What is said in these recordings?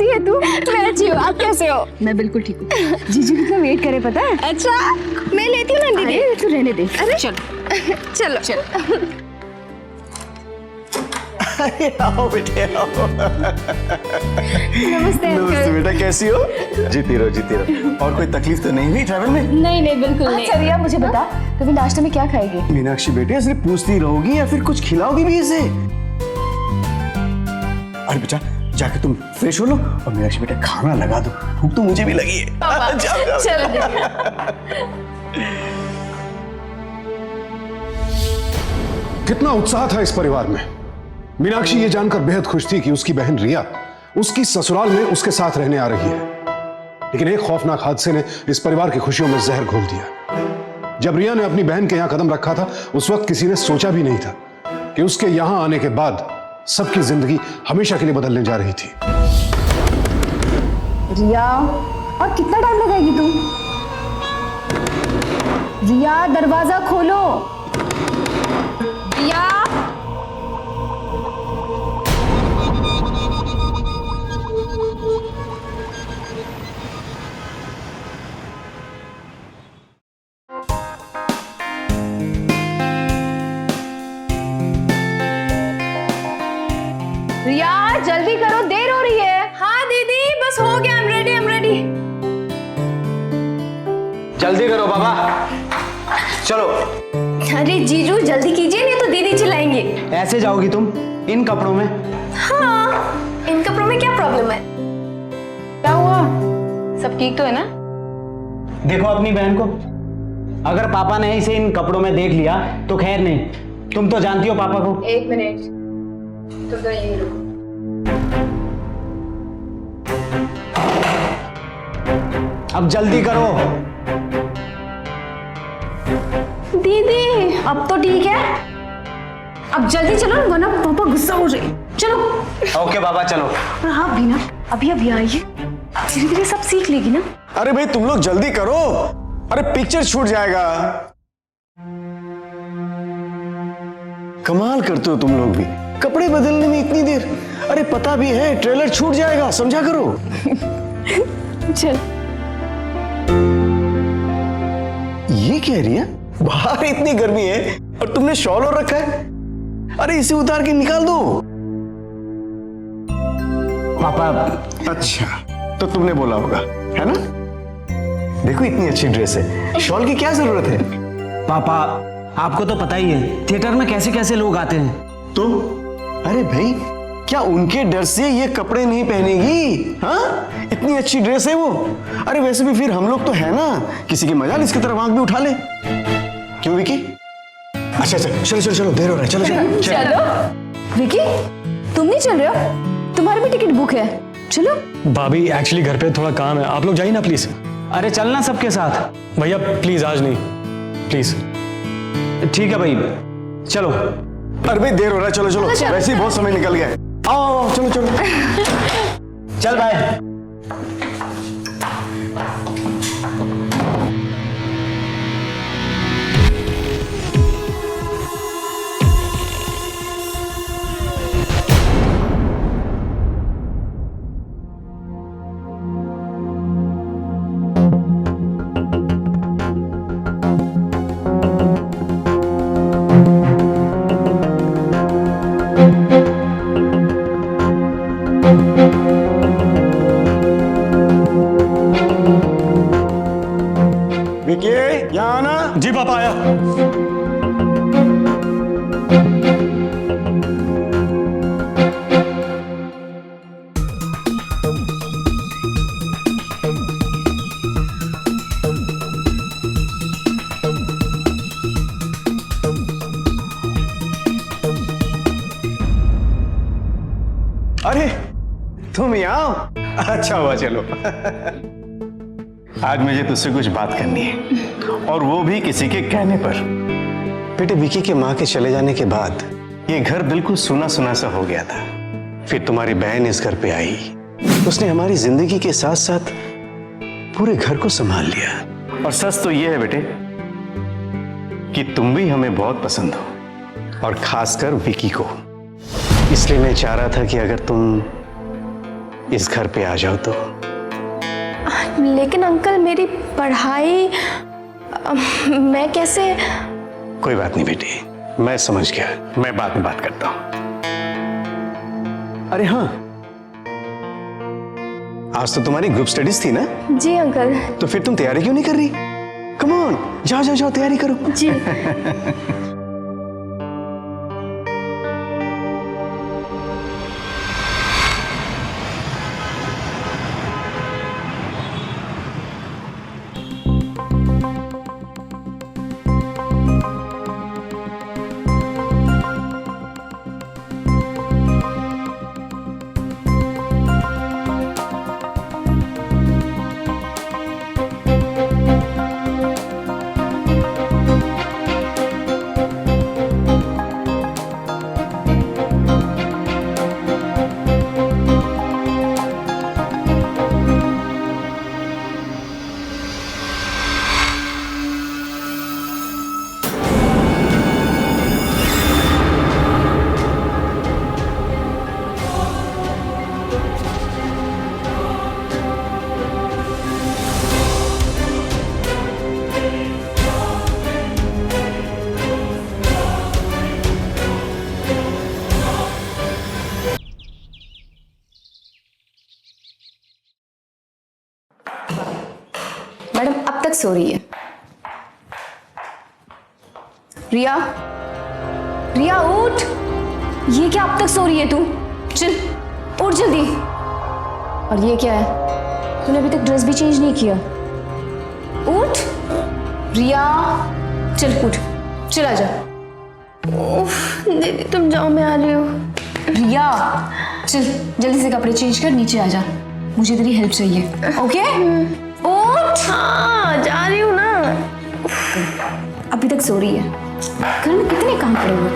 है तू? मैं अच्छी हूँ, आप कैसे हो? मैं बिल्कुल ठीक हूँ। जीजू कितना वेट करे पता है? अच्छा, मैं लेती हूँ ना दीदी। तू रहने दे। अरे चलो चलो चलो। अरे आओ बेटे आओ। नमस्ते नमस्ते बेटा, कैसी हो? जीती रहो जीती रहो। और कोई तकलीफ तो नहीं हुई ट्रैवल में? नहीं नहीं बिल्कुल नहीं। अच्छा रिया मुझे बता, कभी नाश्ते में क्या खाएगी? मीनाक्षी बेटे सिर्फ पूछती रहोगी या फिर कुछ खिलाओगी भी इसे? अरे बेटा जाके तुम फ्रेश हो लो और मीनाक्षी बेटा खाना लगा दो, भूख तो मुझे भी लगी है। जाओ, जाओ। चलो कितना उत्साह था इस परिवार में। मीनाक्षी ये जानकर बेहद खुश थी कि उसकी बहन रिया उसकी ससुराल में उसके साथ रहने आ रही है, लेकिन एक खौफनाक हादसे ने इस परिवार की खुशियों में जहर घोल दिया। जब रिया ने अपनी बहन के यहां कदम रखा था, उस वक्त किसी ने सोचा भी नहीं था कि उसके यहां आने के बाद सबकी जिंदगी हमेशा के लिए बदलने जा रही थी। रिया, और कितना टाइम लगाएगी तू? रिया दरवाजा खोलो। रिया, रिया जल्दी करो, देर हो रही है। हाँ दीदी बस हो गया, आई एम रेडी। जल्दी करो बाबा, चलो। अरे जीजू जल्दी कीजिए, नहीं तो दीदी चिल्लाएंगी। ऐसे जाओगी तुम इन कपड़ों में? हाँ, इन कपड़ों में क्या प्रॉब्लम है? क्या हुआ? सब ठीक तो है ना? देखो अपनी बहन को, अगर पापा ने इसे इन कपड़ों में देख लिया तो खैर नहीं, तुम तो जानती हो पापा को। एक मिनट, तुम तो यही रुको। अब जल्दी करो। दीदी अब तो ठीक है, अब जल्दी चलो वरना पापा गुस्सा हो जाए। चलो। ओके बाबा चलो। और हाँ भी ना, अभी अभी आई है, धीरे धीरे सब सीख लेगी ना। अरे भाई तुम लोग जल्दी करो, अरे पिक्चर छूट जाएगा। कमाल करते हो तुम लोग भी, कपड़े बदलने में इतनी देर। अरे पता भी है ट्रेलर छूट जाएगा, समझा करो। चल। ये कह रही है बाहर इतनी गर्मी है और तुमने शॉल और रखा है। अरे इसे उतार के निकाल दो। पापा अच्छा तो तुमने बोला होगा, है ना? देखो इतनी अच्छी ड्रेस है, शॉल की क्या जरूरत है? पापा आपको तो पता ही है थिएटर में कैसे कैसे लोग आते हैं। तो अरे भाई क्या उनके डर से ये कपड़े नहीं पहनेगी? हाँ इतनी अच्छी ड्रेस है वो। अरे वैसे भी फिर हम लोग तो है ना, किसी की मजाल इसकी तरफ आंख भी उठा ले। क्यों विकी? अच्छा चलो चलो चलो चलो, देर हो रहा है, चलो चलो चलो। विकी, तुम नहीं चल रहे हो? तुम्हारी भी टिकट बुक है, चलो। भाभी एक्चुअली घर पे थोड़ा काम है, आप लोग जाइए ना प्लीज। अरे चलना सबके साथ। भैया प्लीज आज नहीं, प्लीज। ठीक है भाई चलो। अरे भाई देर हो रहा है, चलो चलो, वैसे ही बहुत समय निकल गया है। आओ आओ चलो चलो। चल बाय। विकी यहाँ आना। जी पापा आया। अरे तुम यहाँ आओ, अच्छा हुआ चलो। आज मुझे तुझसे कुछ बात करनी है, और वो भी किसी के कहने पर। बेटे विकी के माँ के चले जाने के बाद ये घर बिल्कुल सुना सुना सा हो गया था। फिर तुम्हारी बहन इस घर पे आई, उसने हमारी जिंदगी के साथ साथ पूरे घर को संभाल लिया। और सच तो ये है बेटे कि तुम भी हमें बहुत पसंद हो, और खासकर विकी को। इसलिए मैं चाह रहा था कि अगर तुम इस घर पे आ जाओ तो। लेकिन अंकल मेरी पढ़ाई मैं कैसे? कोई बात नहीं बेटी, मैं समझ गया, मैं बाद में बात करता हूं। अरे हाँ, आज तो तुम्हारी ग्रुप स्टडीज थी ना? जी अंकल। तो फिर तुम तैयारी क्यों नहीं कर रही? कम ऑन, जाओ जाओ जाओ, तैयारी करो। जी। मैडम अब तक सो रही है। रिया, रिया उठ। ये क्या अब तक सो रही है तू? चल उठ जल्दी। और ये क्या है? तूने अभी तक ड्रेस भी चेंज नहीं किया। उठ रिया, चल उठ, चल आजा। उफ, दीदी तुम जाओ, मैं आ रही हूँ। रिया चल जल्दी से कपड़े चेंज कर, नीचे आजा, मुझे तेरी हेल्प चाहिए। ओके उठ। हाँ जा रही हूँ ना। अभी तक सो रही है। घर में कितने काम पड़े हुए।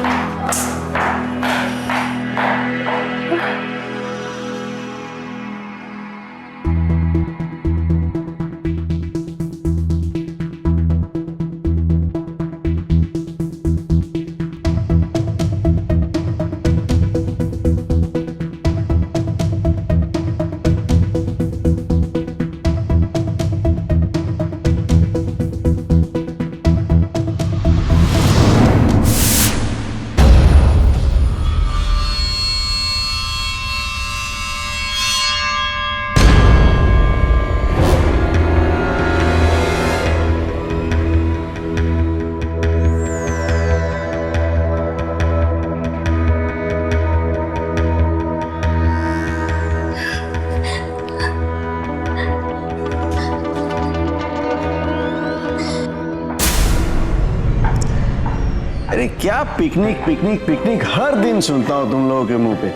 अरे क्या पिकनिक पिकनिक पिकनिक हर दिन सुनता हूँ तुम लोगों के मुंह पे।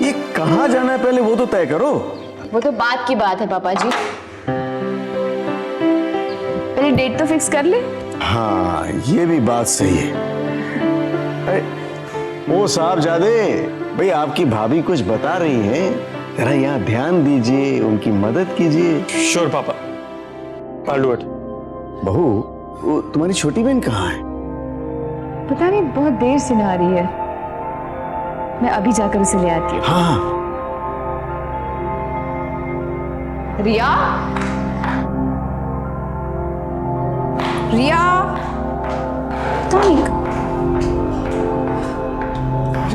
ये कहाँ जाना है पहले वो तो तय करो। वो तो बात की बात है पापा जी, पहले डेट तो फिक्स कर ले। हाँ ये भी बात सही है। अरे ओ साहबजादे, भाई आपकी भाभी कुछ बता रही है, जरा यहाँ ध्यान दीजिए, उनकी मदद कीजिए। श्योर पापा, I'll do it। बहू, वो तुम्हारी छोटी बहन कहाँ है? पता नहीं, बहुत देर से नहा रही है। मैं अभी जाकर उसे ले आती हूँ। हाँ रिया, रिया,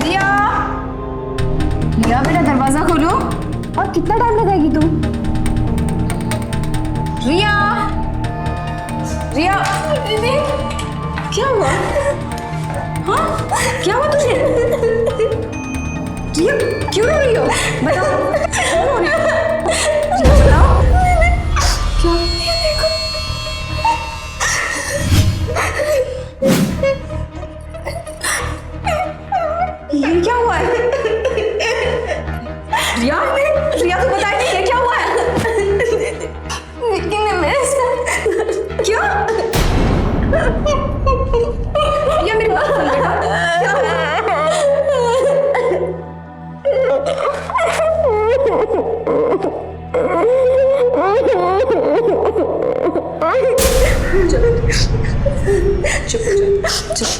रिया, रिया बेटा दरवाजा खोलो। और कितना टाइम लगाएगी तू? रिया, रिया, दीदी क्या हुआ? हाँ क्या हुआ तुझे? रिया क्यों रो रही हो? बताओ क्यों रो रही हो? रिया बताओ क्या? ये क्या हुआ है? रिया, रिया तो बताएगी ये क्या हुआ है? विक्की ने मेरे साथ क्या? रिया मेरी बात सुन बेटा, क्या हुआ? चुप चुप चुप।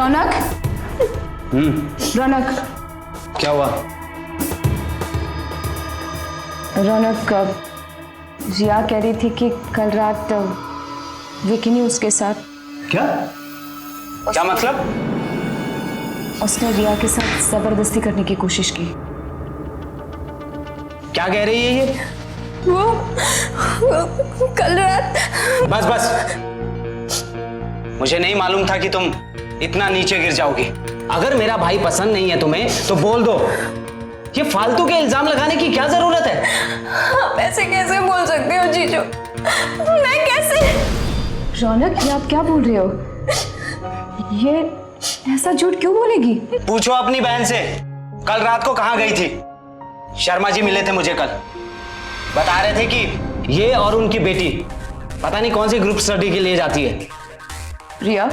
रौनक, रौनक, क्या हुआ? रौनक, रिया कह रही थी कि कल रात विकी ने उसके साथ, क्या क्या मतलब? उसने रिया के साथ जबरदस्ती करने की कोशिश की। क्या कह रही है ये? वो कल रात। बस बस, मुझे नहीं मालूम था कि तुम इतना नीचे गिर जाओगी। अगर मेरा भाई पसंद नहीं है तुम्हें तो बोल दो। ये फालतू के इल्जाम लगाने की क्या जरूरत है? आप ऐसे कैसे बोल सकते हो जीजू? मैं कैसे? रौनक, ये आप क्या बोल रहे हो? ये ऐसा झूठ क्यों बोलेगी? पूछो अपनी बहन से, कल रात को कहां गई थी? शर्मा जी मिले थे मुझे कल, बता रहे थे कि ये और उनकी बेटी पता नहीं कौन सी ग्रुप स्टडी के लिए जाती है। रिया,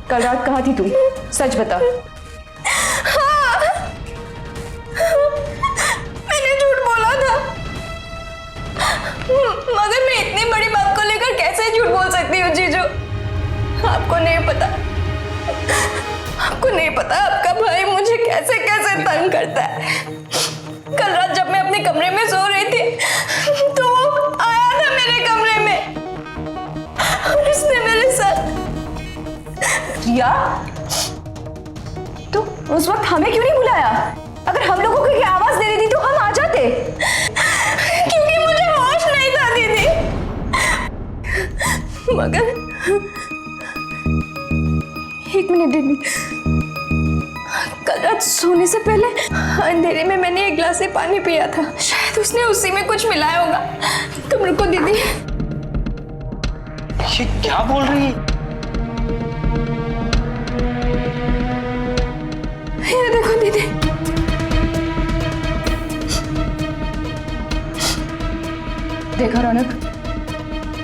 कल रात कहाँ थी तुम? सच बता। मैंने झूठ बोला था, मगर मैं इतनी बड़ी बात को लेकर कैसे झूठ बोल सकती हूँ जीजू? आपको नहीं पता, आपको नहीं पता आपका भाई मुझे कैसे कैसे तंग करता है। कल रात जब मैं अपने कमरे में सो रही थी तो वो आया था मेरे कमरे में और उसने मेरे साथ। रिया, तो उस वक्त हमें क्यों नहीं बुलाया? अगर हम लोगों को आवाज दे रही थी तो हम आ जाते। क्योंकि मुझे होश नहीं था दीदी। मगर एक मिनट दीदी, कल रात सोने से पहले अंधेरे में मैंने एक गिलास से पानी पिया था, शायद उसने उसी में कुछ मिलाया होगा। तुम रुको दीदी। ये क्या बोल रही है? ये देखो दीदी, देखो रौनक,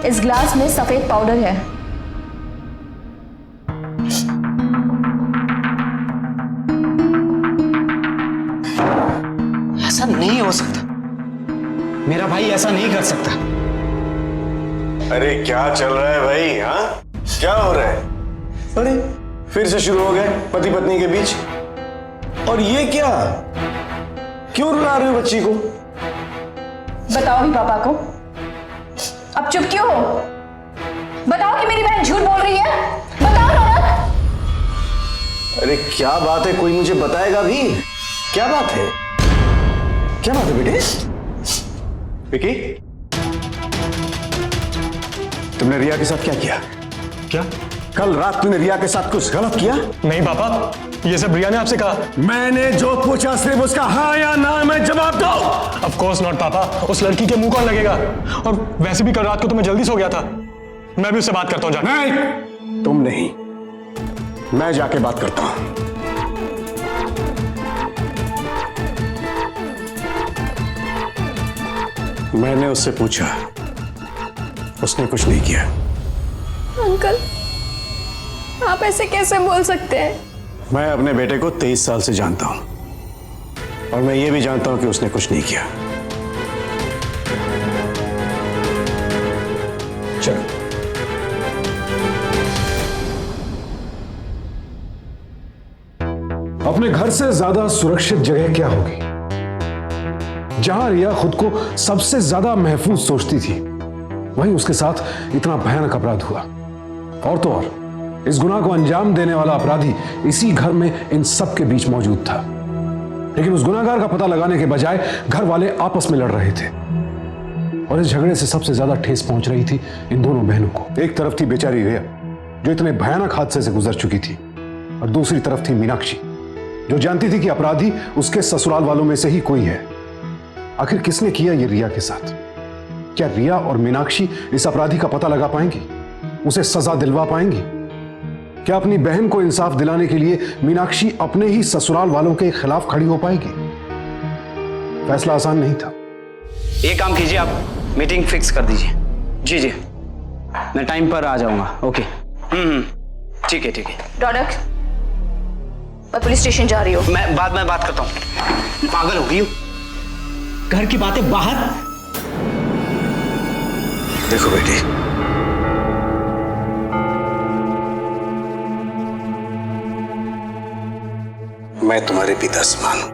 इस ग्लास में सफेद पाउडर है। ऐसा नहीं हो सकता, मेरा भाई ऐसा नहीं कर सकता। अरे क्या चल रहा है भाई? हाँ, क्या हो रहा है? अरे फिर से शुरू हो गए पति पत्नी के बीच। और ये क्या, क्यों रुला रहे हो बच्ची को? बताओ भी पापा को। अब चुप क्यों हो? बताओ कि मेरी बहन झूठ बोल रही है। बताओ रौनक। अरे क्या बात है, कोई मुझे बताएगा भी? क्या बात है? क्या बात है बेटे? विकी, तुमने रिया के साथ क्या किया? क्या? कल रात तूने रिया के साथ कुछ गलत किया? नहीं पापा, ये सब रिया ने आपसे कहा। मैंने जो पूछा सिर्फ उसका हाँ या ना में जवाब दो। ऑफ कोर्स नॉट पापा, उस लड़की के मुंह कौन लगेगा? और वैसे भी कल रात को तुम्हें जल्दी सो गया था। मैं भी उससे बात करता हूँ जाके। नहीं, तुम नहीं, मैं जाके बात करता हूं। मैंने उससे पूछा, उसने कुछ नहीं किया। अंकल, आप ऐसे कैसे बोल सकते हैं? मैं अपने बेटे को 23 साल से जानता हूं और मैं ये भी जानता हूं कि उसने कुछ नहीं किया। चलो। अपने घर से ज्यादा सुरक्षित जगह क्या होगी? जहां रिया खुद को सबसे ज्यादा महफूज सोचती थी, वहीं उसके साथ इतना भयानक अपराध हुआ। और तो और इस गुनाह को अंजाम देने वाला अपराधी इसी घर में इन सब के बीच मौजूद था। लेकिन उस गुनाहगार का पता लगाने के बजाय घर वाले आपस में लड़ रहे थे और इस झगड़े से सबसे ज्यादा ठेस पहुंच रही थी इन दोनों बहनों को। एक तरफ थी बेचारी रिया, जो इतने भयानक हादसे से गुजर चुकी थी, और दूसरी तरफ थी मीनाक्षी, जो जानती थी कि अपराधी उसके ससुराल वालों में से ही कोई है। आखिर किसने किया ये रिया के साथ? क्या रिया और मीनाक्षी इस अपराधी का पता लगा पाएंगी, उसे सजा दिलवा पाएंगी? क्या अपनी बहन को इंसाफ दिलाने के लिए मीनाक्षी अपने ही ससुराल वालों के खिलाफ खड़ी हो पाएगी? फैसला आसान नहीं था। एक काम कीजिए, आप मीटिंग फिक्स कर दीजिए। जी जी, मैं टाइम पर आ जाऊंगा। ओके। ठीक है ठीक है। रौनक, मैं पुलिस स्टेशन जा रही हूँ। मैं बाद में बात करता हूँ। पागल हो गई हूँ, घर की बातें बाहर। देखो बेटी, मैं तुम्हारे पिता समान हूं।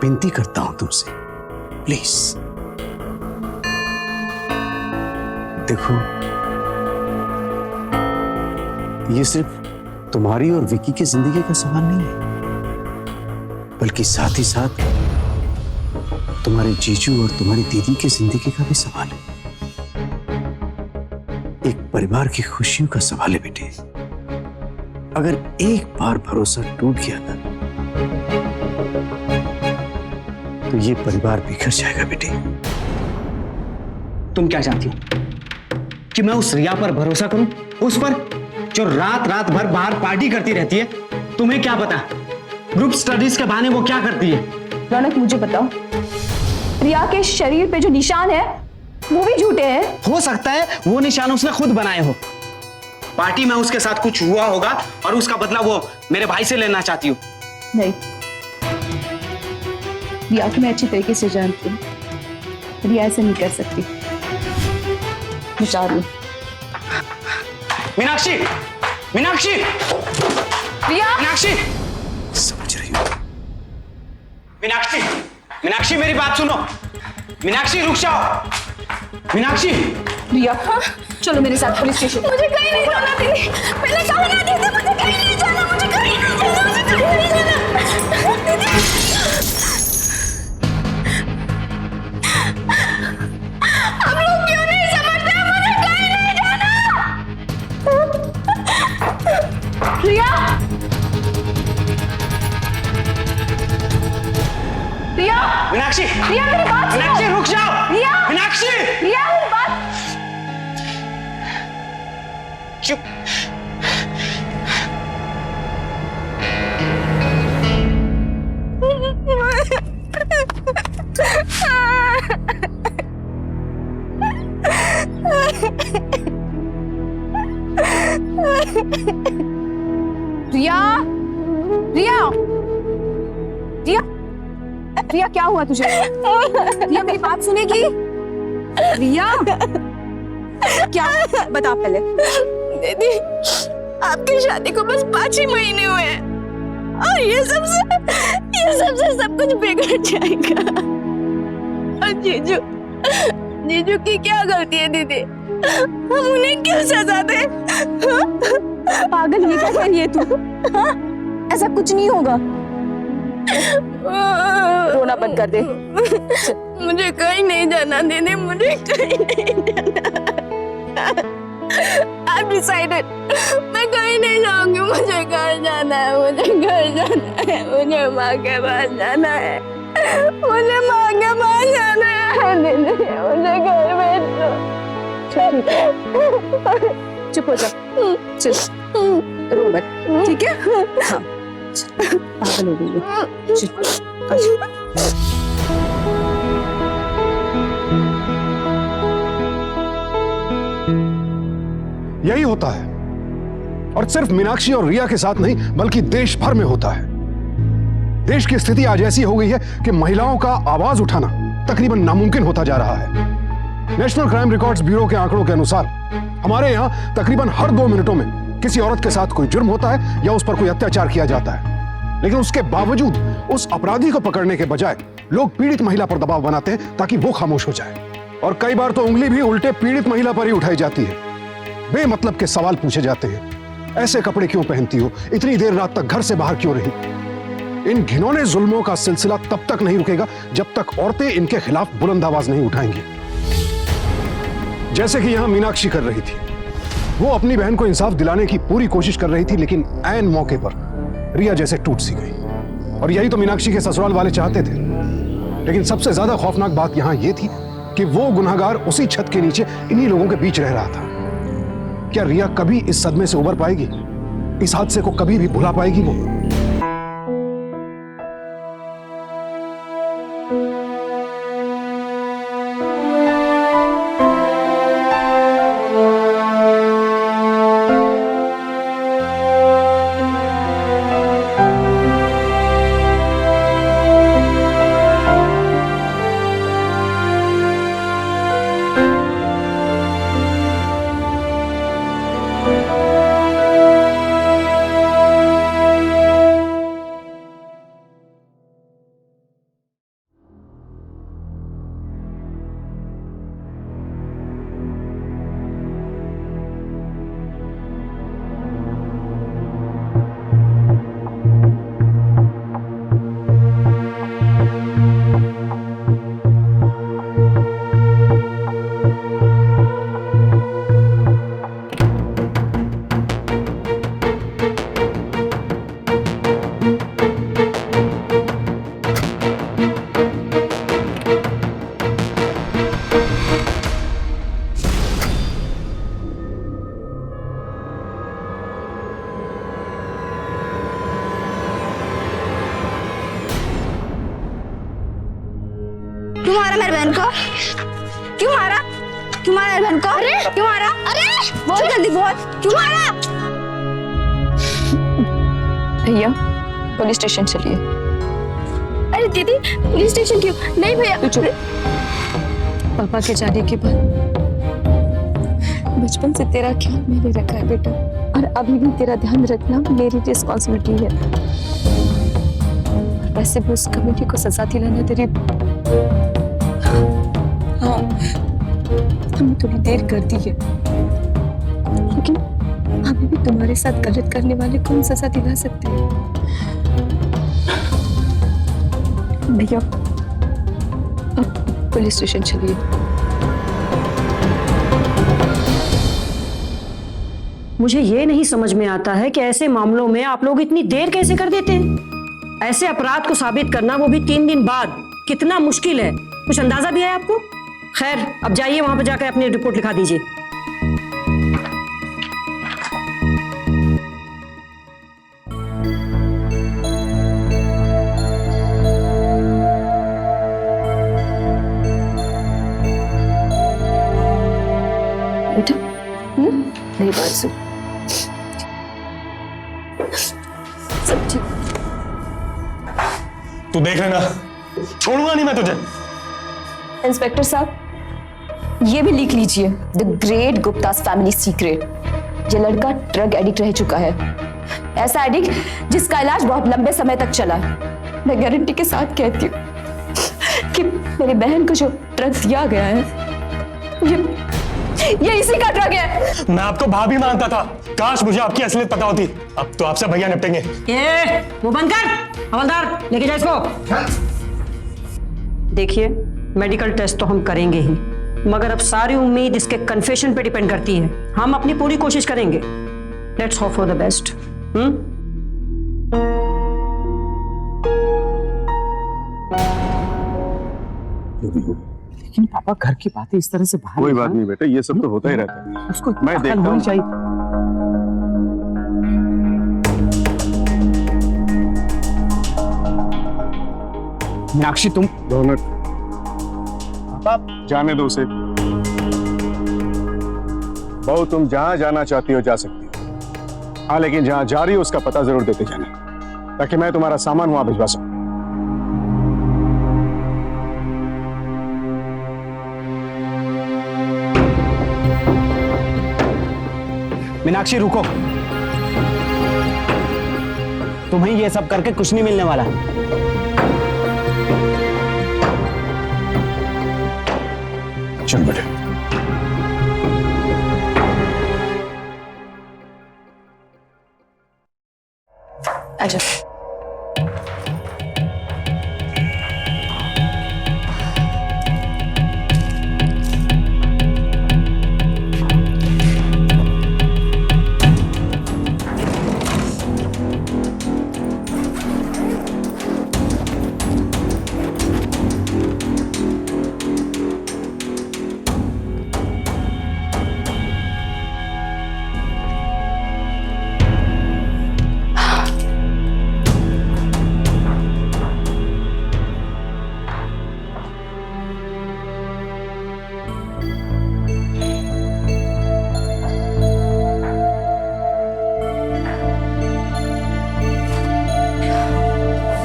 विनती करता हूं तुमसे, प्लीज। देखो, ये सिर्फ तुम्हारी और विकी की जिंदगी का सवाल नहीं है, बल्कि साथ ही साथ तुम्हारे जीजू और तुम्हारी दीदी की जिंदगी का भी सवाल है। एक परिवार की खुशियों का सवाल है बेटे। अगर एक बार भरोसा टूट गया ना, तो ये परिवार बिखर जाएगा बेटे। तुम क्या चाहती हो कि मैं उस रिया पर भरोसा करूं, उस पर जो रात रात भर बाहर पार्टी करती रहती है? तुम्हें क्या पता ग्रुप स्टडीज के बहाने वो क्या करती है? रौनक, मुझे बताओ, रिया के शरीर पे जो निशान है वो भी झूठे हैं। हो सकता है वो निशान उसने खुद बनाए हो। पार्टी में उसके साथ कुछ हुआ होगा और उसका बदला वो मेरे भाई से लेना चाहती हो। नहीं, रिया को मैं अच्छी तरीके से जानती हूँ। रिया ऐसे नहीं कर सकती। विचार लो। मीनाक्षी, मीनाक्षी, रिया! मीनाक्षी, समझ रही हो? मीनाक्षी, मीनाक्षी मेरी बात सुनो। मीनाक्षी रुक जाओ। मीनाक्षी, रिया, चलो मेरे साथ पुलिस स्टेशन। मुझे कहीं नहीं जाना दीदी, मैंने कहा ना दीदी, मुझे कहीं नहीं जाना, मुझे कहीं नहीं जाना, मुझे कहीं नहीं जाना दीदी। हम लोग क्यों नहीं समझते, मुझे कहीं नहीं जाना। रिया! रिया! मीनाक्षी, रिया, मेरी बात सुनो। मीनाक्षी रुक जाओ। रिया! मीनाक्षी, रिया, मेरी बात। चुप। रिया! रिया! रिया! रिया, क्या हुआ तुझे? रिया, मेरी बात सुनेगी? रिया! क्या? बता पहले। दीदी, आपकी शादी को बस 5 ही महीने हुए हैं और ये सबसे सब कुछ बिगड़ जाएगा। और जीजू, जीजू की क्या गलती है दीदी? हम उन्हें क्यों सजा दें? पागल, ये क्या कह रही है तू? हाँ? ऐसा कुछ नहीं होगा। रोना बंद कर दे। मुझे कहीं नहीं जाना दीदी, मुझे कहीं नहीं जाना। I've decided, मैं कहीं नहीं जाऊंगी। मुझे घर जाना है, मुझे घर जाना है, मुझे माँ के पास जाना है, मुझे माँ के पास जाना है दीदी, मुझे घर भेज दो। चल, ठीक है। चुप हो जा। चल, रो मत, ठीक है? हाँ, चल, पागल हो गई है। चल, अच्छा। यही होता है, और सिर्फ मीनाक्षी और रिया के साथ नहीं बल्कि देश भर में होता है। देश की स्थिति आज ऐसी हो गई है कि महिलाओं का आवाज उठाना तकरीबन नामुमकिन होता जा रहा है। नेशनल क्राइम रिकॉर्ड्स ब्यूरो के आंकड़ों के अनुसार हमारे यहाँ तकरीबन हर 2 मिनटों में किसी औरत के साथ कोई जुर्म होता है या उस पर कोई अत्याचार किया जाता है। लेकिन उसके बावजूद उस अपराधी को पकड़ने के बजाय लोग पीड़ित महिला पर दबाव बनाते हैं ताकि वो खामोश हो जाए, और कई बार तो उंगली भी उल्टे पीड़ित महिला पर ही उठाई जाती है। बेमतलब के सवाल पूछे जाते हैं। ऐसे कपड़े क्यों पहनती हो? इतनी देर रात तक घर से बाहर क्यों रही? इन घिनौने जुल्मों का सिलसिला तब तक नहीं रुकेगा जब तक औरतें इनके खिलाफ बुलंद आवाज नहीं उठाएंगी। जैसे कि यहां मीनाक्षी कर रही थी। वो अपनी बहन को इंसाफ दिलाने की पूरी कोशिश कर रही थी, लेकिन ऐन मौके पर रिया जैसे टूट सी गई। और यही तो मीनाक्षी के ससुराल वाले चाहते थे। लेकिन सबसे ज्यादा खौफनाक बात यहां यह थी कि वो गुनहगार उसी छत के नीचे इन्हीं लोगों के बीच रह रहा था। क्या रिया कभी इस सदमे से उबर पाएगी? इस हादसे को कभी भी भुला पाएगी वो? क्यों मारा मेरी बहन को? क्यों मारा? क्यों मारा मेरी बहन को? अरे क्यों मारा? अरे बोल जल्दी बोल, क्यों मारा? भैया पुलिस स्टेशन चलिए। अरे दीदी पुलिस स्टेशन क्यों? नहीं भैया। पापा के जाने के बाद बचपन से तेरा ख्याल मैंने रखा है बेटा, और अभी भी तेरा ध्यान रखना मेरी रिस्पॉन्सिबिलिटी है। वैसे भी उस कमेटी को सजा दिलाना तेरी, हाँ हमने थोड़ी देर कर दी है, लेकिन अभी भी तुम्हारे साथ गलत करने वाले को हम सजा दिला सकते हैं। भैया अब पुलिस स्टेशन चलिए। मुझे ये नहीं समझ में आता है कि ऐसे मामलों में आप लोग इतनी देर कैसे कर देते हैं। ऐसे अपराध को साबित करना, वो भी 3 दिन बाद, कितना मुश्किल है, कुछ अंदाजा भी है आपको? खैर अब जाइए वहां पर जाकर अपनी रिपोर्ट लिखा दीजिए। बेटा मेरी बात सुन, सब ठीक। तू देख लेना, छोड़ूंगा नहीं मैं तुझे। इंस्पेक्टर साहब ये भी लिख लीजिए, the great Guptas family secret. ये लड़का ड्रग एडिक्ट रह चुका है, ऐसा एडिक्ट जिसका इलाज बहुत लंबे समय तक चला। मैं गारंटी के साथ कहती हूँ कि मेरी बहन को जो ड्रग दिया गया है ये इसी का ड्रग है। मैं आपको भाभी मानता था, काश मुझे आपकी असलियत पता होती। अब तो आपसे भैया निपटेंगे। वो बंद कर, हवलदार लेके जा इसको। देखिए मेडिकल टेस्ट तो हम करेंगे ही, मगर अब सारी उम्मीद इसके कन्फेशन पे डिपेंड करती है। हम अपनी पूरी कोशिश करेंगे। Let's hope for the best. लेकिन पापा घर की बातें इस तरह से बाहर कोई बात नहीं बेटा, ये सब तो होता ही रहता है। उसको मैं देखता हूँ। चाहिए। मीनाक्षी तुम 2 मिनट पापा, जाने दो उसे। बहू तुम जहां जाना चाहती हो जा सकती हो, हाँ लेकिन जहां जा रही हो उसका पता जरूर देते जाना, ताकि मैं तुम्हारा सामान वहां भिजवा सकूं। मीनाक्षी रुको, तुम्हें ये सब करके कुछ नहीं मिलने वाला। चल बेटे। अच्छा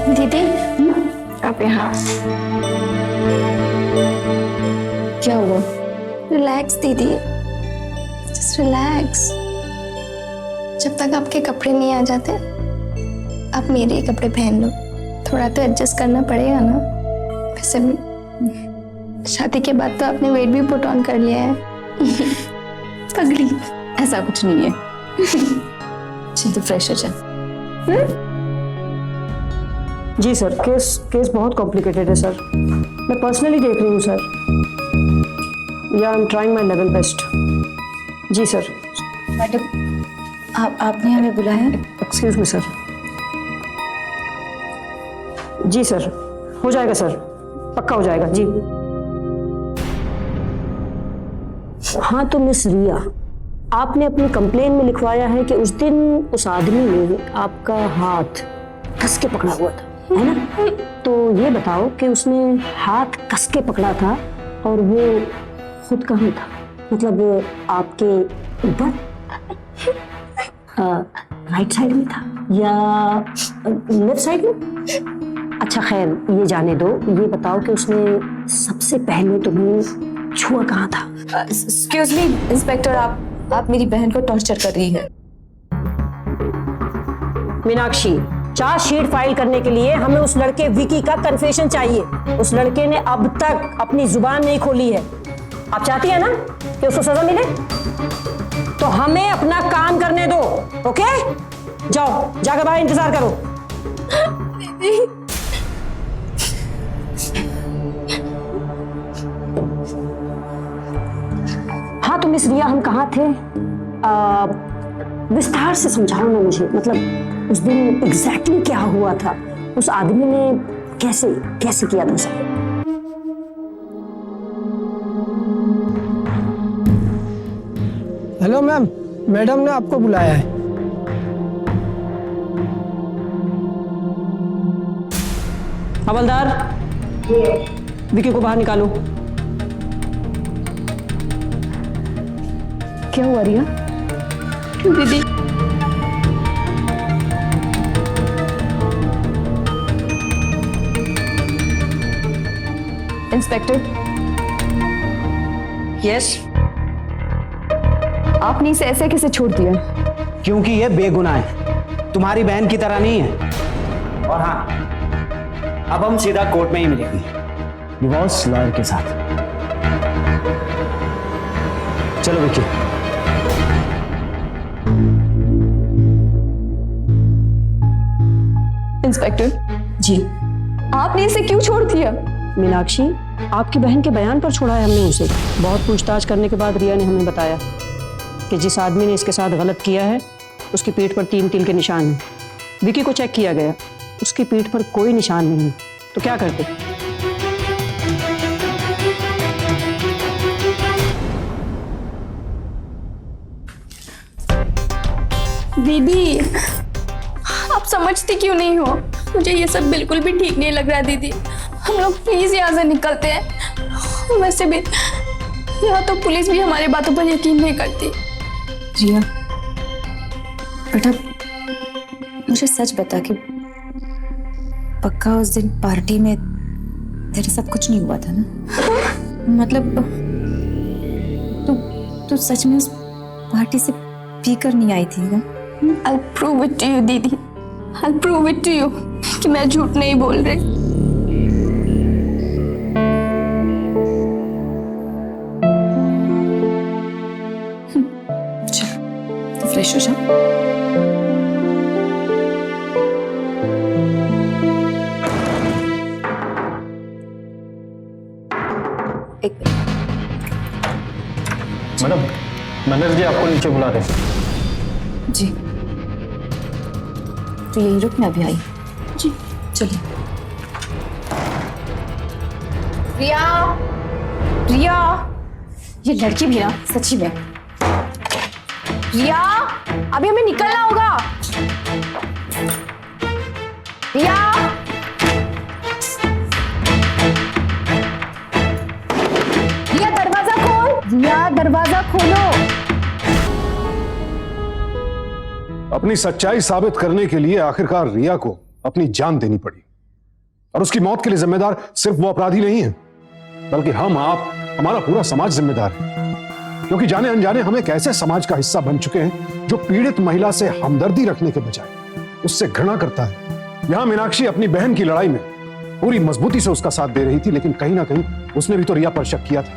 दीदी आप यहाँ। क्या हुआ? रिलैक्स दीदी, जस्ट रिलैक्स। जब तक आपके कपड़े नहीं आ जाते आप मेरे ही कपड़े पहन लो, थोड़ा तो एडजस्ट करना पड़ेगा ना। वैसे भी शादी के बाद तो आपने वेट भी पुट ऑन कर लिया है। पगली, ऐसा कुछ नहीं है। चल तो फ्रेश हो जा। जी सर, केस बहुत कॉम्प्लिकेटेड है सर। मैं पर्सनली देख रही हूँ sir. Yeah I am trying my level best. जी सर। मैडम आपने हमें बुलाया? Excuse me sir. जी सर, हो जाएगा सर, पक्का हो जाएगा जी। हाँ तो मिस रिया, आपने अपनी कंप्लेन में लिखवाया है कि उस दिन उस आदमी ने आपका हाथ कस के पकड़ा हुआ था। है ना? तो ये बताओ कि उसने हाथ कस के पकड़ा था और वो खुद कहाँ था? मतलब आपके ऊपर, राइट साइड में था या लेफ्ट साइड में? अच्छा खैर ये जाने दो, ये बताओ कि उसने सबसे पहले तुम्हें छुआ कहाँ था? एक्सक्यूज मी इंस्पेक्टर, आप मेरी बहन को टॉर्चर कर रही है। मीनाक्षी, चार्जशीट फाइल करने के लिए हमें उस लड़के विकी का कन्फेशन चाहिए। उस लड़के ने अब तक अपनी जुबान नहीं खोली है। आप चाहती है ना कि उसको सजा मिले? तो हमें अपना काम करने दो, ओके? जाओ, जाकर बाहर इंतजार करो। हाँ तो मिस रिया, हम कहाँ थे? विस्तार से समझाओ ना मुझे, मतलब उस दिन एग्जैक्टली क्या हुआ था? उस आदमी ने कैसे कैसे किया था सब? हेलो मैम, मैडम ने आपको बुलाया है। हवलदार, विकी को बाहर निकालो। क्या हुआ रिया? दीदी इंस्पेक्टर, यस, आपने इसे ऐसे कैसे छोड़ दिया? क्योंकि ये बेगुनाह है, तुम्हारी बहन की तरह नहीं है। और हाँ, अब हम सीधा कोर्ट में ही मिलेंगे, डिवोर्स लॉयर के साथ। चलो विकी। इंस्पेक्टर जी आपने इसे क्यों छोड़ दिया? मीनाक्षी, आपकी बहन के बयान पर छोड़ा है हमने उसे। बहुत पूछताछ करने के बाद रिया ने हमें बताया कि जिस आदमी ने इसके साथ गलत किया है उसकी पीठ पर 3 तिल के निशान हैं। विकी को चेक किया गया, उसकी पीठ पर कोई निशान नहीं है। तो क्या करते? दीदी, आप समझती क्यों नहीं हो? मुझे ये सब बिल्कुल भी ठीक नहीं लग रहा दीदी। हम लोग प्लीज यहाँ से निकलते हैं। वैसे भी यहाँ तो पुलिस भी हमारी बातों पर यकीन नहीं करती। रिया बेटा, मुझे सच बता कि पक्का उस दिन पार्टी में तेरे साथ कुछ नहीं हुआ था ना? मतलब तू सच में उस पार्टी से पीकर नहीं आई थी ना? I'll prove it to you दीदी, I'll prove it to you कि मैं झूठ नहीं बोल रही। चल तो फ्रेश हो जा। एक मैडम, मैनेजर जी आपको नीचे बुला रहे हैं। जी, तो यही रुक, मैं अभी आई। जी चलिए। रिया, रिया, ये लड़की भी ना सच्ची में। रिया, अभी हमें निकलना होगा। रिया, रिया दरवाजा खोल। रिया दरवाजा खोलो। अपनी सच्चाई साबित करने के लिए आखिरकार रिया को अपनी जान देनी पड़ी, और उसकी मौत के लिए जिम्मेदार सिर्फ वो अपराधी नहीं है, बल्कि हम, आप, हमारा पूरा समाज जिम्मेदार है। क्योंकि जाने अनजाने हम एक ऐसे समाज का हिस्सा बन चुके हैं जो पीड़ित महिला से हमदर्दी रखने के बजाय उससे घृणा करता है। यहां मीनाक्षी अपनी बहन की लड़ाई में पूरी मजबूती से उसका साथ दे रही थी, लेकिन कहीं ना कहीं उसने भी तो रिया पर शक किया था।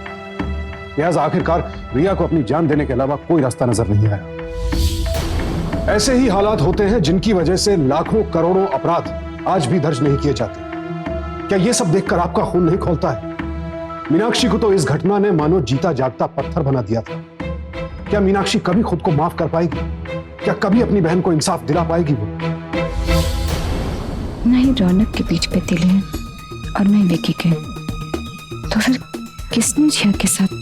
लिहाजा आखिरकार रिया को अपनी जान देने के अलावा कोई रास्ता नजर नहीं आया। ऐसे ही हालात होते हैं जिनकी वजह से लाखों करोड़ों अपराध आज भी दर्ज नहीं किए जाते। क्या यह सब देखकर आपका खून नहीं खौलता है? मीनाक्षी को तो इस घटना ने मानो जीता जागता पत्थर बना दिया था। क्या मीनाक्षी कभी खुद को माफ कर पाएगी? क्या कभी अपनी बहन को इंसाफ दिला पाएगी वो? नहीं रौनक के बीच पे तिल है और नहीं विकी के, तो फिर किसने जिया के साथ?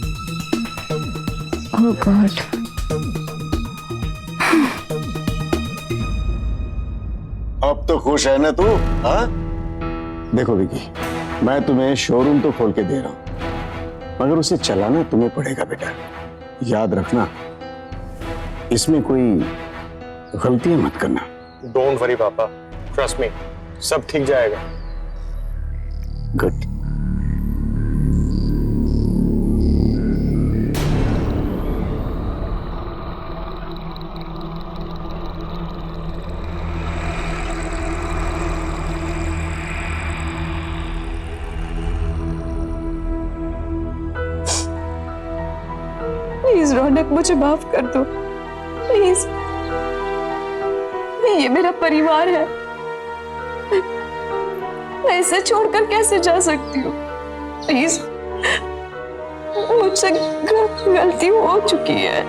ओह गॉड। अब तो खुश है ना तू? हाँ, देखो विकी, मैं तुम्हें शोरूम तो खोल के दे रहा हूं, मगर उसे चलाना तुम्हें पड़ेगा बेटा। याद रखना, इसमें कोई गलतियां मत करना। डोंट वरी पापा, ट्रस्ट मी, सब ठीक जाएगा। गुड। प्लीज रौनक, मुझे माफ कर दो प्लीज। ये मेरा परिवार है, मैं इसे छोड़कर कैसे जा सकती हूँ? प्लीज, मुझसे गलती हो चुकी है।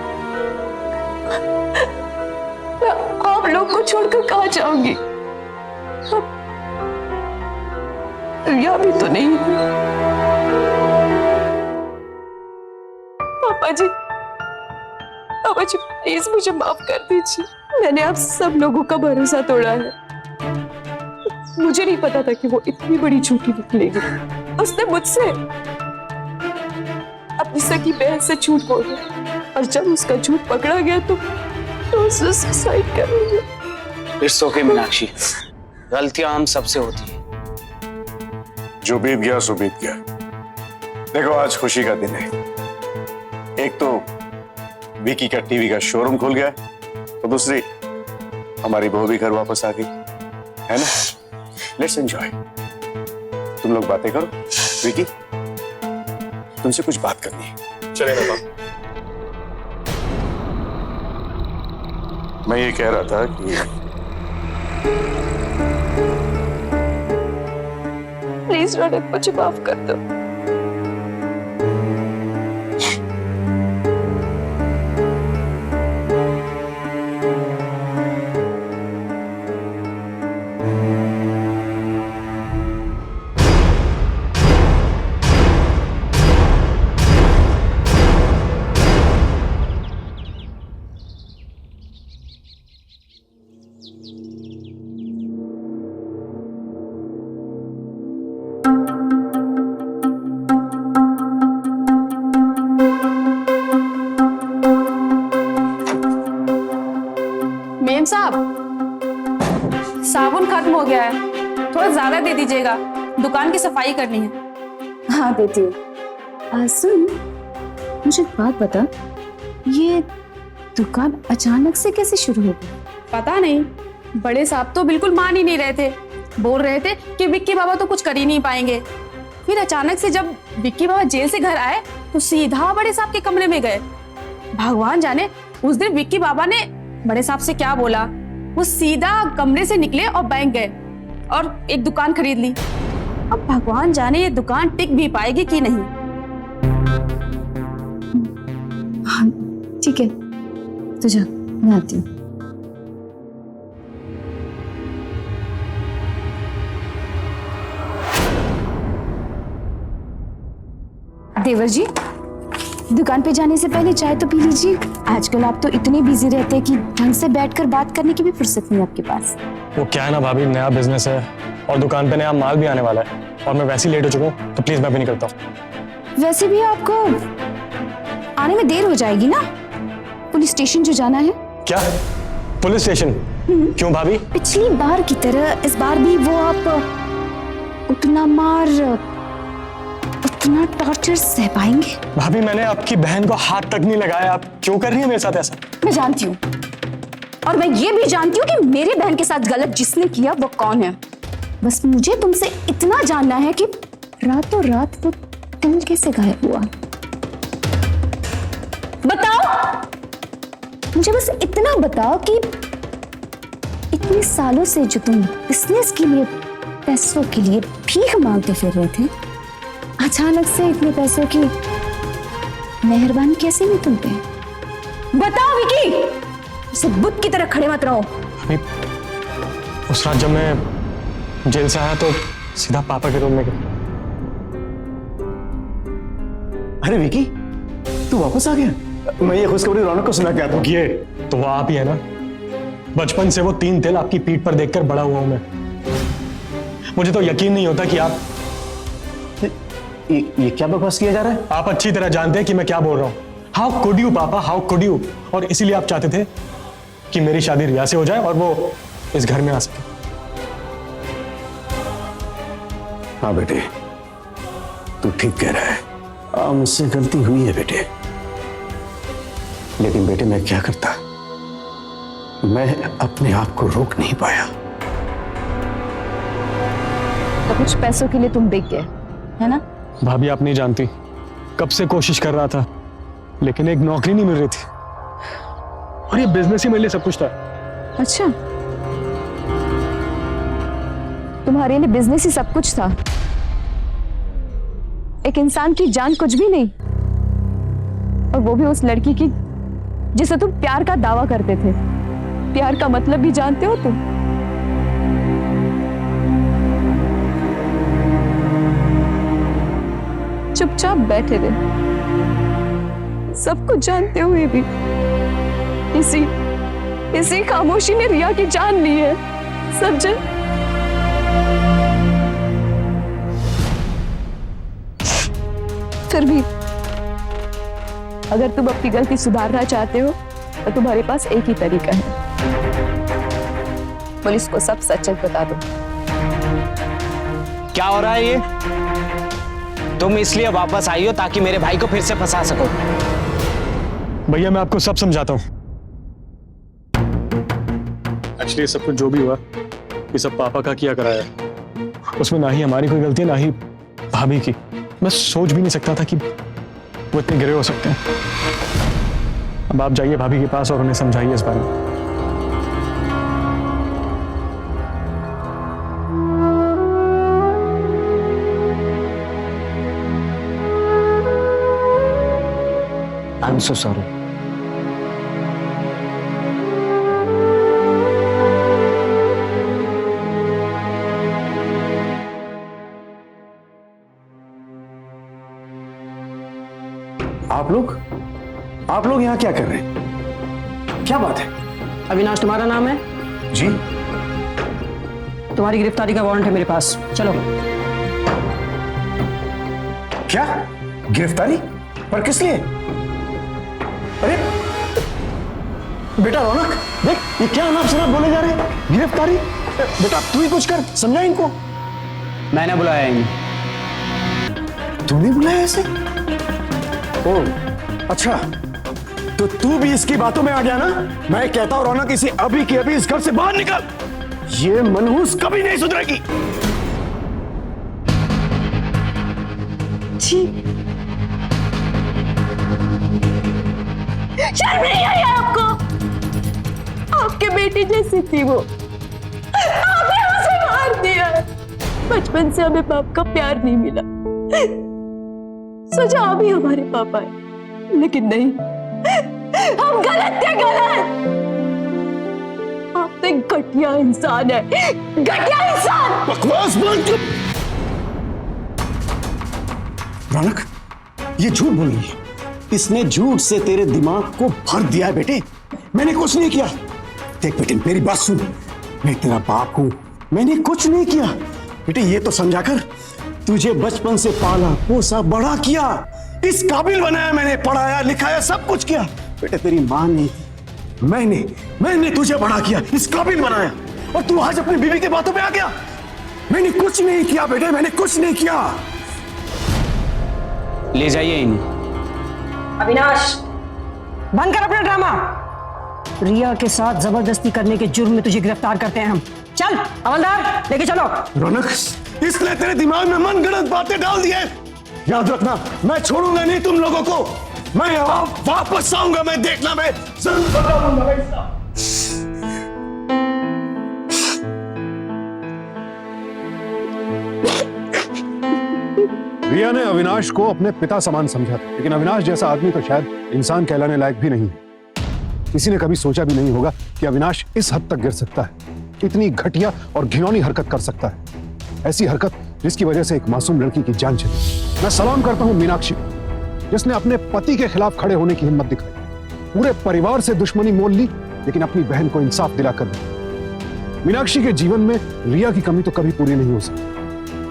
मैं आप लोग को छोड़कर कहाँ जाऊंगी? रिया भी तो नहीं है। पापा जी प्लीज मुझे माफ कर दीजिए। मैंने आप सब लोगों का भरोसा तोड़ा है। मुझे नहीं पता था कि वो इतनी बड़ी झूठी निकलेगी। उसने मुझसे अपनी सगी बहन से झूठ बोला, और जब उसका झूठ पकड़ा गया तो उसने सुसाइड कर लिया। इट्स ओके मीनाक्षी, गलतियां हम सबसे होती है। जो बीत गया सो बीत गया। देखो, आज खुशी का दिन है। एक तो विकी का टीवी का शोरूम खुल गया, तो दूसरी हमारी बहू भी घर वापस आ गई, है ना? Let's enjoy. तुम लोग बातें करो। विकी, तुमसे कुछ बात करनी है। चलेगा पापा। मैं ये कह रहा था कि प्लीज रौनक, मुझे माफ कर दो। मेम साहब, साबुन खत्म हो गया है, थोड़ा ज्यादा दे दीजिएगा, दुकान की सफाई करनी है। हाँ देती हूँ। सुन, मुझे एक बात बता, ये दुकान अचानक से कैसे शुरू हो गई? पता नहीं, बड़े साहब तो बिल्कुल मान ही नहीं रहे थे, बोल रहे थे कि विक्की बाबा तो कुछ कर ही नहीं पाएंगे। फिर अचानक से जब विक्की बाबा जेल से घर आए तो सीधा बड़े साहब के कमरे में गए। भगवान जाने उस दिन विक्की बाबा ने बड़े साहब से क्या बोला, वो सीधा कमरे से निकले और बैंक गए और एक दुकान खरीद ली। अब भगवान जाने ये दुकान टिक भी पाएगी कि नहीं। हाँ ठीक है, तो जा, मैं आती हूँ। देवर जी, दुकान पे जाने से पहले चाय तो पी लीजिए। आजकल आप तो इतने बिजी रहते हैं कि ढंग से बैठकर बात करने की भी फुर्सत नहीं आपके पास। वो क्या है ना भाभी, नया बिजनेस है और दुकान पे नया माल भी आने वाला है, और मैं वैसे ही लेट हो चुका हूँ, तो प्लीज मैं भी नहीं करता हूँ। वैसे भी आपको आने में देर हो जाएगी ना, पुलिस स्टेशन जो जाना है। क्या पुलिस स्टेशन? क्यों भाभी? पिछली बार की तरह इस बार भी वो आप उतना मार, उतना टॉर्चर सह पाएंगे? भाभी, मैंने आपकी बहन को हाथ तक नहीं लगाया, आप क्यों कर रही हैं मेरे साथ ऐसा? मैं जानती हूँ, और मैं ये भी जानती हूँ कि मेरी बहन के साथ गलत जिसने किया वो कौन है। बस मुझे तुमसे इतना जानना है कि रातों रात वो दिल कैसे गायब हुआ। बताओ मुझे, बस इतना बताओ कि इतने सालों से जो तुम बिजनेस के लिए, पैसों के लिए भीख मांगते फिर रहे थे, अचानक से इतने पैसों की मेहरबानी कैसे नहीं तुम पे? बताओ विकी, उसे बुत की तरह खड़े मत रहो। भाभी, उस रात जब मैं जेल से आया तो सीधा पापा के रूम में गया। अरे विकी, तू वापस आ गया? मैं ये खुशखबरी रौनक को सुना के आता हूँ। ये तो वो आप ही है ना, बचपन से वो 3 तिल आपकी पीठ पर देखकर बड़ा हुआ हूं मैं। मुझे तो यकीन नहीं होता कि आप ये क्या बकवास किया जा रहा है? आप अच्छी तरह जानते हैं कि मैं क्या बोल रहा हूँ। हाउ कुड यू पापा, हाउ कुड यू। और इसीलिए आप चाहते थे कि मेरी शादी रिया से हो जाए और वो इस घर में आ सके। हाँ बेटे, तू ठीक कह रहा है। मुझसे गलती हुई है बेटे, लेकिन बेटे मैं क्या करता, मैं अपने आप को रोक नहीं पाया। तो कुछ पैसों के लिए तुम बिक गए, है ना? भाभी आप नहीं जानती, कब से कोशिश कर रहा था लेकिन एक नौकरी नहीं मिल रही थी, और ये बिजनेस ही मेरे लिए सब कुछ था। अच्छा, तुम्हारे लिए बिजनेस ही सब कुछ था? एक इंसान की जान कुछ भी नहीं, और वो भी उस लड़की की जिसे तुम प्यार का दावा करते थे। प्यार का मतलब भी जानते हो तुम? चुपचाप बैठे रहे, सब कुछ जानते हुए भी इसी खामोशी ने रिया की जान ली है। समझे? फिर भी अगर तुम अपनी गलती सुधारना चाहते हो तो तुम्हारे पास एक ही तरीका है, पुलिस को सब सच बता दो। क्या हो रहा है ये? तुम इसलिए वापस आई हो ताकि मेरे भाई को फिर से फंसा सको? भैया मैं आपको सब समझाता हूँ। एक्चुअली सब कुछ जो भी हुआ ये सब पापा का किया कराया, उसमें ना ही हमारी कोई गलती ना ही भाभी की। मैं सोच भी नहीं सकता था कि वो इतने गिरे हो सकते हैं। अब आप जाइए भाभी के पास और उन्हें समझाइए इस बारे में। I am so sorry. आप लोग यहाँ क्या कर रहे हैं? क्या बात है? अविनाश तुम्हारा नाम है? जी। तुम्हारी गिरफ्तारी का वारंट है मेरे पास, चलो। क्या गिरफ्तारी? पर किस लिए? अरे बेटा रौनक, देख ये क्या अनाप शनाप बोले जा रहे हैं। गिरफ्तारी? बेटा तू ही कुछ कर, समझा इनको। मैंने बुलाया इन्हें। तूने बुलाया ऐसे? ओ अच्छा, तो तू भी इसकी बातों में आ गया ना? मैं कहता हूं रौनक, इसे अभी के अभी इस घर से बाहर निकल। ये मनहूस कभी नहीं सुधरेगी। शर्म नहीं आई आपको? आपके बेटे जैसी थी वो, आपने उसे मार दिया। बचपन से हमें बाप का प्यार नहीं मिला, सोचा अभी हमारे पापा है, लेकिन नहीं, हम गलत थे, गलत। आप एक घटिया इंसान है, घटिया इंसान। बकवास बंद कर। रौनक ये झूठ बोल रही है। इसने झूठ से तेरे दिमाग को भर दिया है बेटे। मैंने कुछ नहीं किया। देख बेटे मेरी बात सुन, मैं तेरा बाप हूं, मैंने कुछ नहीं किया। बेटे ये तो समझा कर, तुझे बचपन से पाला पोसा बड़ा किया, इस काबिल बनाया मैंने, पढ़ाया लिखाया सब कुछ किया। बेटे तेरी मां नहीं थी, मैंने तुझे बड़ा किया, इस काबिल बनाया, और तू आज अपनी बीवी के बातों पे आ गया। मैंने कुछ नहीं किया बेटे, मैंने कुछ नहीं किया। ले जाइए इन्हें। अविनाश बंद कर अपना ड्रामा। रिया के साथ जबरदस्ती करने के जुर्म में तुझे गिरफ्तार करते हैं हम। चल हवलदार लेके चलो। रौनक इसने तेरे दिमाग में मनगढ़ंत बातें डाल दी है। याद रखना मैं छोड़ूंगा नहीं तुम लोगों को। मैं यहाँ वापस आऊंगा, मैं देखना, मैं जरूर बताऊंगा ऐसा। रिया ने अविनाश को अपने पिता समान समझा था, लेकिन अविनाश जैसा आदमी तो शायद इंसान कहलाने लायक भी नहीं है। किसी ने कभी सोचा भी नहीं होगा कि अविनाश इस हद तक गिर सकता है, इतनी घटिया और घिनौनी हरकत कर सकता है। ऐसी हरकत जिसकी वजह से एक मासूम लड़की की जान चली। मैं सलाम करता हूं मीनाक्षी, जिसने अपने पति के खिलाफ खड़े होने की हिम्मत दिखाई, पूरे परिवार से दुश्मनी मोल ली, लेकिन अपनी बहन को इंसाफ दिलाकर दी। मीनाक्षी के जीवन में रिया की कमी तो कभी पूरी नहीं हो सकती।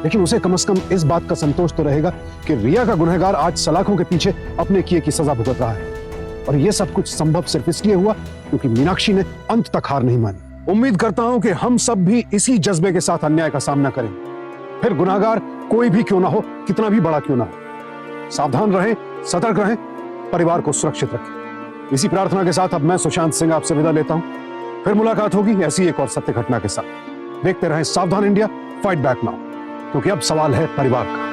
लेकिन उसे कम से कम इस बात का संतोष तो रहेगा कि रिया का गुनहगार आज सलाखों के पीछे अपने किए की सजा भुगत रहा है। और यह सब कुछ संभव सिर्फ इसलिए हुआ क्योंकि मीनाक्षी ने अंत तक हार नहीं मानी। उम्मीद करता हूं कि हम सब भी इसी जज्बे के साथ अन्याय का सामना करेंगे, फिर गुनहगार कोई भी क्यों ना हो, कितना भी बड़ा क्यों ना हो। सावधान रहें, सतर्क रहें, परिवार को सुरक्षित रखें। इसी प्रार्थना के साथ अब मैं सुशांत सिंह आपसे विदा लेता हूं। फिर मुलाकात होगी ऐसी एक और सत्य घटना के साथ। देखते रहें सावधान इंडिया, फाइट बैक नाउ, क्योंकि अब सवाल है परिवार का।